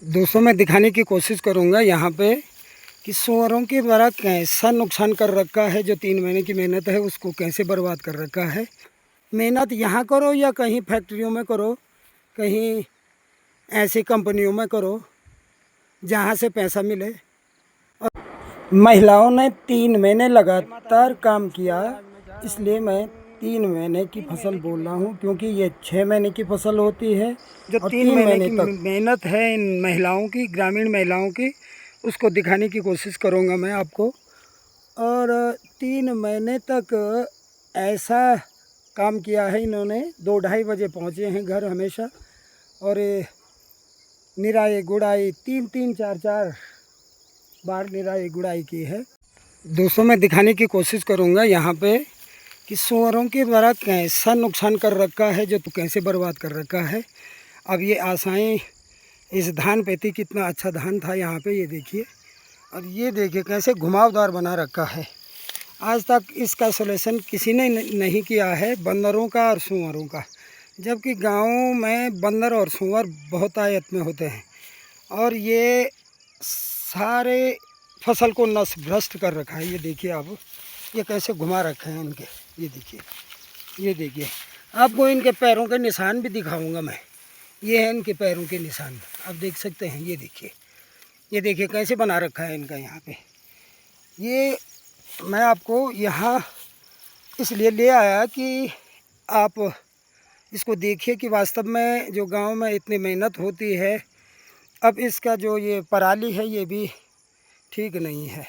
दोस्तों मैं दिखाने की कोशिश करूंगा यहाँ पे कि सूअरों के द्वारा कैसा नुकसान कर रखा है। जो 3 महीने की मेहनत है उसको कैसे बर्बाद कर रखा है। मेहनत यहाँ करो या कहीं फैक्ट्रियों में करो, कहीं ऐसी कंपनियों में करो जहाँ से पैसा मिले। और महिलाओं ने 3 महीने लगातार काम किया, इसलिए मैं 3 महीने की फसल बोल रहा हूँ, क्योंकि ये 6 महीने की फसल होती है। जो 3 महीने की मेहनत है इन महिलाओं की, ग्रामीण महिलाओं की, उसको दिखाने की कोशिश करूँगा मैं आपको। और 3 महीने तक ऐसा काम किया है इन्होंने। 2-2:30 बजे पहुँचे हैं घर हमेशा, और निराई गुड़ाई 3-3, 4-4 बार निराई गुड़ाई की है। दोस्तों मैं दिखाने की कोशिश करूँगा यहाँ पे कि सूअरों के द्वारा कैसा नुकसान कर रखा है, जो तो कैसे बर्बाद कर रखा है। अब ये आशाएं, इस धान पेती कितना अच्छा धान था यहाँ पे, ये देखिए। और ये देखिए कैसे घुमावदार बना रखा है। आज तक इसका सॉल्यूशन किसी ने नहीं किया है, बंदरों का और सूअरों का। जबकि गाँव में बंदर और सूअर बहुत आयत में होते हैं, और ये सारे फसल को नष्ट भ्रष्ट कर रखा है। ये देखिए आप, ये कैसे घुमा रखे हैं इनके। ये देखिए आपको इनके पैरों के निशान भी दिखाऊंगा मैं। ये है इनके पैरों के निशान, आप देख सकते हैं। ये देखिए कैसे बना रखा है इनका यहाँ पे। ये मैं आपको यहाँ इसलिए ले आया कि आप इसको देखिए कि वास्तव में जो गांव में इतनी मेहनत होती है, अब इसका जो ये पराली है ये भी ठीक नहीं है,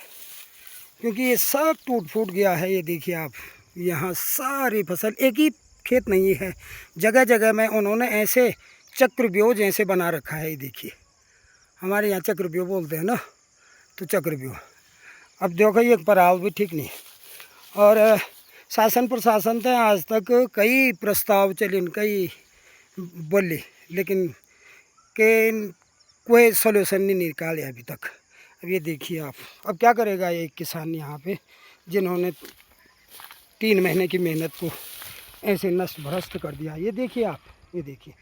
क्योंकि ये सब टूट फूट गया है। ये देखिए आप, यहाँ सारी फसल, एक ही खेत नहीं है, जगह जगह में उन्होंने ऐसे चक्रव्यूह जैसे बना रखा है। ये देखिए, हमारे यहाँ चक्रव्यूह बोलते हैं ना, तो चक्रव्यूह। अब देखो ये पराल भी ठीक नहीं। और शासन प्रशासन तो आज तक कई प्रस्ताव चले, कई बोले, लेकिन के कोई सॉल्यूशन नहीं निकाले अभी तक। अब ये देखिए आप, अब क्या करेगा ये किसान यहाँ पे, जिन्होंने 3 महीने की मेहनत को ऐसे नष्ट भ्रष्ट कर दिया। ये देखिए आप, ये देखिए,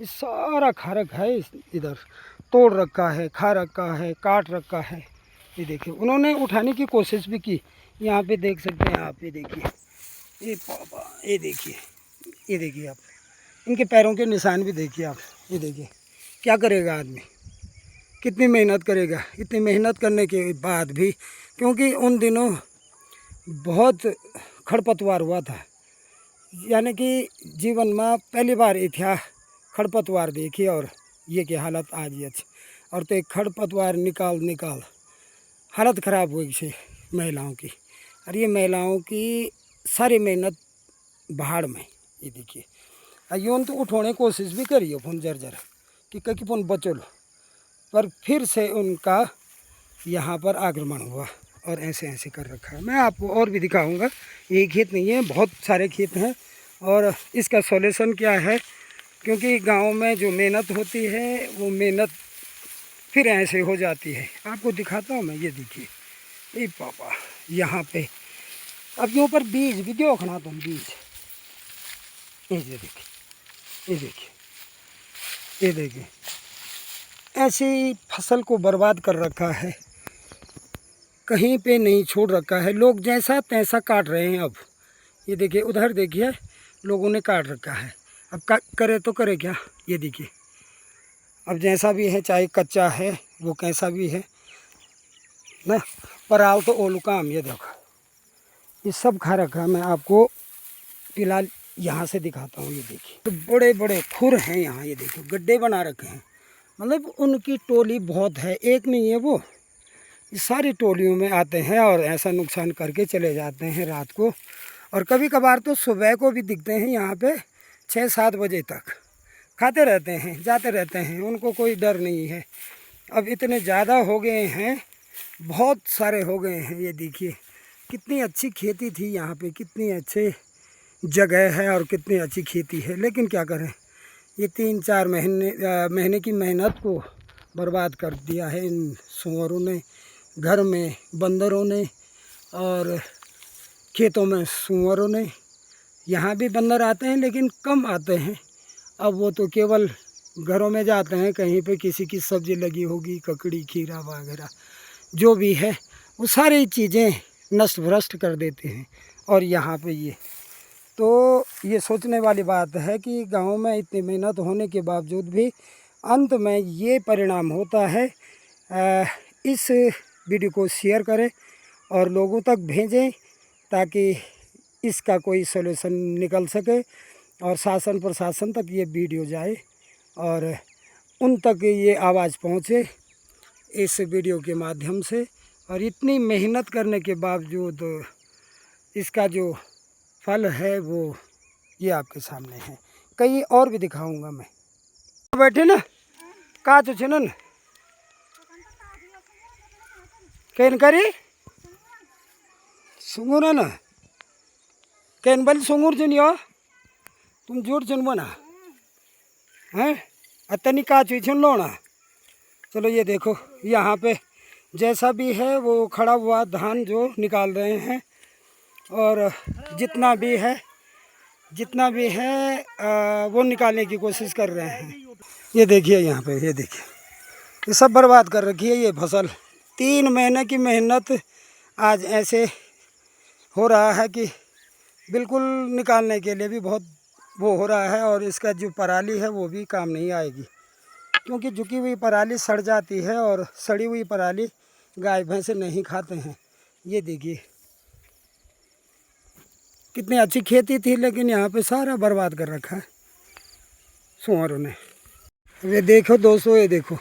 ये सारा खा रखा है, इधर तोड़ रखा है, खा रखा है, काट रखा है। ये देखिए, उन्होंने उठाने की कोशिश भी की। यहाँ पे देख सकते हैं आप, ये देखिए, ये पापा, ये देखिए आप, इनके पैरों के निशान भी देखिए आप। ये देखिए, क्या करेगा आदमी, कितनी मेहनत करेगा। इतनी मेहनत करने के बाद भी, क्योंकि उन दिनों बहुत खरपतवार हुआ था, यानी कि जीवन में पहली बार इतिहास खरपतवार देखी, और ये की हालत आज ये। और तो एक खरपतवार निकाल हालत ख़राब हुई से महिलाओं की। और ये महिलाओं की सारी मेहनत भाड़ में। ये देखिए, यूँ तो उठाने की कोशिश भी करिए फोन जर कि कहीं फोन बचो लो, पर फिर से उनका यहाँ पर आक्रमण हुआ और ऐसे कर रखा है। मैं आपको और भी दिखाऊंगा। एक खेत नहीं है, बहुत सारे खेत हैं, और इसका सॉल्यूशन क्या है, क्योंकि गांव में जो मेहनत होती है वो मेहनत फिर ऐसे हो जाती है। आपको दिखाता हूँ मैं। ये देखिए, ये पापा यहाँ पे अब यूँ पर बीज भी देखना तुम, बीज ये देखिए ऐसी फसल को बर्बाद कर रखा है, कहीं पे नहीं छोड़ रखा है। लोग जैसा तैसा काट रहे हैं। अब ये देखिए, उधर देखिए, लोगों ने काट रखा है। अब करे तो करे क्या। ये देखिए, अब जैसा भी है, चाहे कच्चा है वो कैसा भी है ना, पराल तो ओलू काम। ये देखो, ये सब खा रखा है। मैं आपको फिलहाल यहाँ से दिखाता हूँ। ये देखिए, तो बड़े बड़े खुर हैं यहाँ। ये देखो, गड्ढे बना रखे हैं, मतलब उनकी टोली बहुत है, एक नहीं है वो, सारी टोलियों में आते हैं और ऐसा नुकसान करके चले जाते हैं रात को। और कभी कभार तो सुबह को भी दिखते हैं यहाँ पे, 6-7 बजे तक खाते रहते हैं, जाते रहते हैं, उनको कोई डर नहीं है। अब इतने ज़्यादा हो गए हैं, बहुत सारे हो गए हैं। ये देखिए, कितनी अच्छी खेती थी यहाँ पे, कितनी अच्छी जगह है और कितनी अच्छी खेती है, लेकिन क्या करें, ये 3-4 महीने की मेहनत को बर्बाद कर दिया है इन सूअरों ने, घर में बंदरों ने और खेतों में सूअरों ने। यहाँ भी बंदर आते हैं लेकिन कम आते हैं। अब वो तो केवल घरों में जाते हैं, कहीं पे किसी की सब्ज़ी लगी होगी, ककड़ी खीरा वगैरह जो भी है वो सारी चीज़ें नष्ट भ्रष्ट कर देते हैं। और यहाँ पे ये सोचने वाली बात है कि गांव में इतनी मेहनत होने के बावजूद भी अंत में ये परिणाम होता है। इस वीडियो को शेयर करें और लोगों तक भेजें ताकि इसका कोई सलूशन निकल सके और शासन प्रशासन तक ये वीडियो जाए और उन तक ये आवाज़ पहुँचे इस वीडियो के माध्यम से। और इतनी मेहनत करने के बावजूद इसका जो फल है वो ये आपके सामने है। कई और भी दिखाऊंगा मैं। बैठे ना का तो न कैन करी सुंगुर ना कैन बल सुंगुर चुनियो तुम जोड़ चुन बना हैं अतनी का चुन लो ना। चलो ये देखो यहाँ पे जैसा भी है वो खड़ा हुआ धान जो निकाल रहे हैं और जितना भी है वो निकालने की कोशिश कर रहे हैं। ये देखिए यहाँ पे, ये देखिए ये सब बर्बाद कर रखी है ये फसल। 3 महीने की मेहनत आज ऐसे हो रहा है कि बिल्कुल निकालने के लिए भी बहुत वो हो रहा है। और इसका जो पराली है वो भी काम नहीं आएगी क्योंकि झुकी हुई पराली सड़ जाती है और सड़ी हुई पराली गाय भैंस नहीं खाते हैं। ये देखिए कितनी अच्छी खेती थी लेकिन यहाँ पे सारा बर्बाद कर रखा है सुअरों ने। ये देखो दोस्तों, ये देखो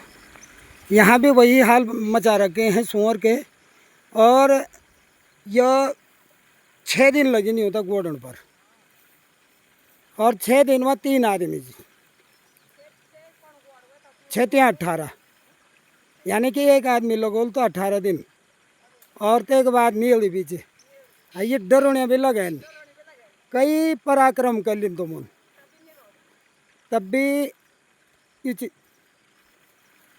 यहाँ भी वही हाल मचा रखे हैं सुअर के। और यह 6 दिन लगे नहीं होता गोडन पर और 6 दिन में 3 आदमी जी 6 या 18 यानी कि एक आदमी लगोल तो 18 दिन और तो एक बाद नहीं पीछे ये डरोने भी लगे कई पराक्रम कर लिन तुम तब भी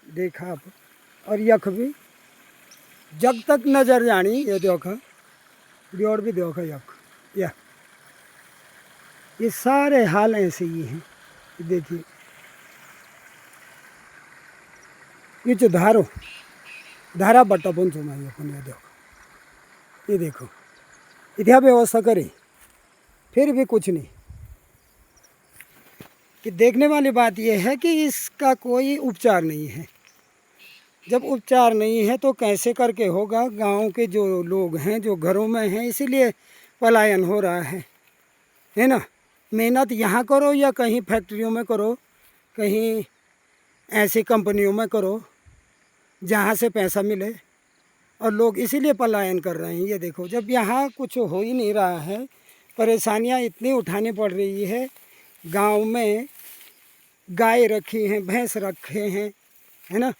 देखा आप। और यख भी जब तक नजर जानी ये देखा जोड़ भी देखो यख ये सारे हाल ऐसे ही हैं। देखिए ये जो धारा बट्टा पहुँचो मैं अपन ये देखो इतना व्यवस्था करी फिर भी कुछ नहीं। कि देखने वाली बात यह है कि इसका कोई उपचार नहीं है। जब उपचार नहीं है तो कैसे करके होगा। गांव के जो लोग हैं जो घरों में हैं इसीलिए पलायन हो रहा है ना। मेहनत यहाँ करो या कहीं फैक्ट्रियों में करो, कहीं ऐसी कंपनियों में करो जहाँ से पैसा मिले और लोग इसीलिए पलायन कर रहे हैं। ये देखो जब यहाँ कुछ हो ही नहीं रहा है, परेशानियाँ इतनी उठानी पड़ रही है। गांव में गाय रखी हैं, भैंस रखे हैं, है ना,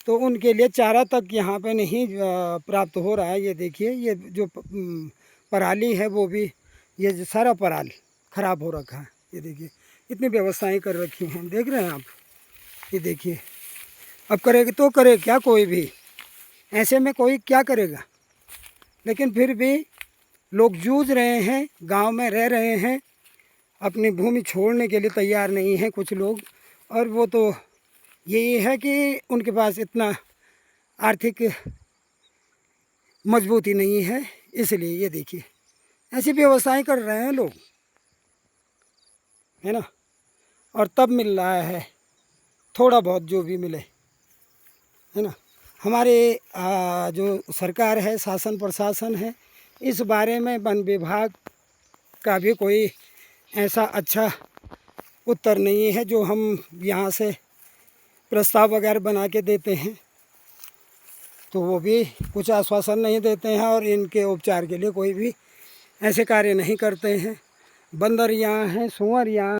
तो उनके लिए चारा तक यहाँ पे नहीं प्राप्त हो रहा है। ये देखिए ये जो पराली है वो भी ये जो सारा पराली ख़राब हो रखा है। ये देखिए इतनी व्यवस्थाएं कर रखी हैं, देख रहे हैं आप। ये देखिए अब करेगा तो करे क्या, कोई भी ऐसे में कोई क्या करेगा। लेकिन फिर भी लोग जूझ रहे हैं, गांव में रह रहे हैं, अपनी भूमि छोड़ने के लिए तैयार नहीं हैं कुछ लोग। और वो तो यही है कि उनके पास इतना आर्थिक मजबूती नहीं है, इसलिए ये देखिए ऐसी व्यवस्थाएं कर रहे हैं लोग, है ना। और तब मिल रहा है थोड़ा बहुत जो भी मिले, है ना। हमारे जो सरकार है, शासन प्रशासन है, इस बारे में वन विभाग का भी कोई ऐसा अच्छा उत्तर नहीं है जो हम यहाँ से प्रस्ताव वगैरह बना के देते हैं तो वो भी कुछ आश्वासन नहीं देते हैं और इनके उपचार के लिए कोई भी ऐसे कार्य नहीं करते हैं। बंदर यहाँ हैं, सुअर यहाँ